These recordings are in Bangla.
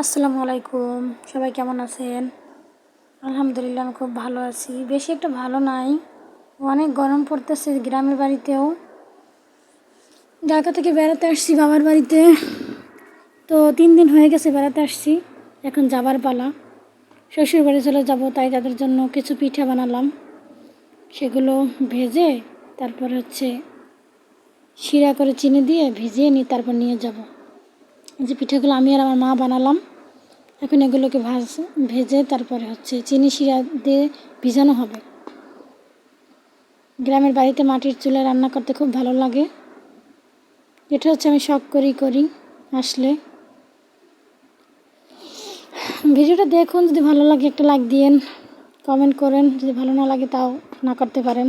আসসালামু আলাইকুম। সবাই কেমন আছেন? আলহামদুলিল্লাহ আমি খুব ভালো আছি। বেশি একটা ভালো নাই, অনেক গরম পড়তেছে গ্রামের বাড়িতেও। ঢাকা থেকে বেড়াতে আসছি বাবার বাড়িতে, তো 3 দিন হয়ে গেছে বেড়াতে আসছি। এখন যাবার পালা, শ্বশুর বাড়ি চলে যাব, তাই তাদের জন্য কিছু পিঠা বানালাম। সেগুলো ভেজে তারপর শিরা করে চিনি দিয়ে ভিজিয়ে নিই, তারপর নিয়ে যাব। যে পিঠাগুলো আমি আর আমার মা বানালাম, এখন এগুলোকে ভেজে তারপরে চিনি শিরা দিয়ে ভিজানো হবে। গ্রামের বাড়িতে মাটির চুলায় রান্না করতে খুব ভালো লাগে। এটা আমি শখ করি আসলে। ভিডিওটা দেখুন, যদি ভালো লাগে একটা লাইক দিয়েন, কমেন্ট করেন। যদি ভালো না লাগে তাও না করতে পারেন।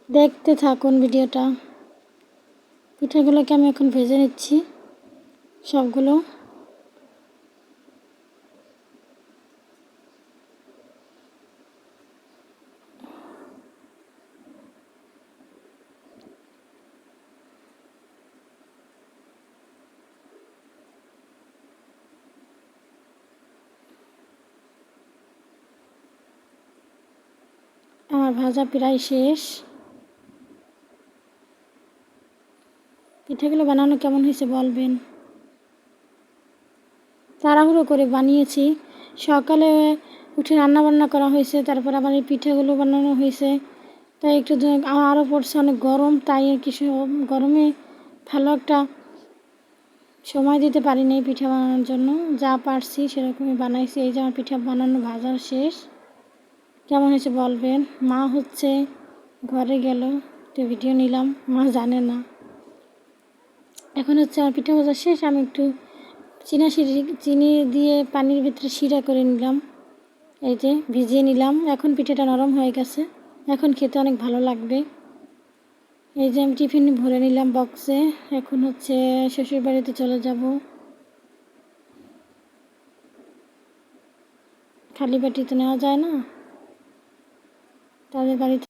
দেখতে থাকুন ভিডিওটা। পিঠাগুলোকে আমি এখন ভেজে নিচ্ছি সবগুলো। আমার ভাজা প্রায় শেষ। পিঠাগুলো বানানো কেমন হয়েছে বলবেন। তাড়াহুড়ো করে বানিয়েছি, সকালে উঠে রান্নাবান্না করা হয়েছে, তারপর আবার এই পিঠাগুলো বানানো হয়েছে। তাই একটু আরও পড়ছে অনেক গরম, তাই কিছু গরমে ভালো একটা সময় দিতে পারিনি এই পিঠা বানানোর জন্য। যা পারছি সেরকমই বানাইছি। এই যে আমার পিঠা বানানো ভাজা শেষ। কেমন হয়েছে বলবেন। মা ঘরে গেল, তো ভিডিও নিলাম, মা জানে না। এখন আমার পিঠা ভাজা শেষ। আমি একটু চিনি দিয়ে পানির ভিতরে শিরা করে নিলাম, এই যে ভিজিয়ে নিলাম। এখন পিঠাটা নরম হয়ে গেছে, এখন খেতে অনেক ভালো লাগবে। এই যে আমি টিফিন ভরে নিলাম বক্সে। এখন শ্বশুর বাড়িতে চলে যাব। খালি পেটে তো নেওয়া যায় না, তাদের বাড়িতে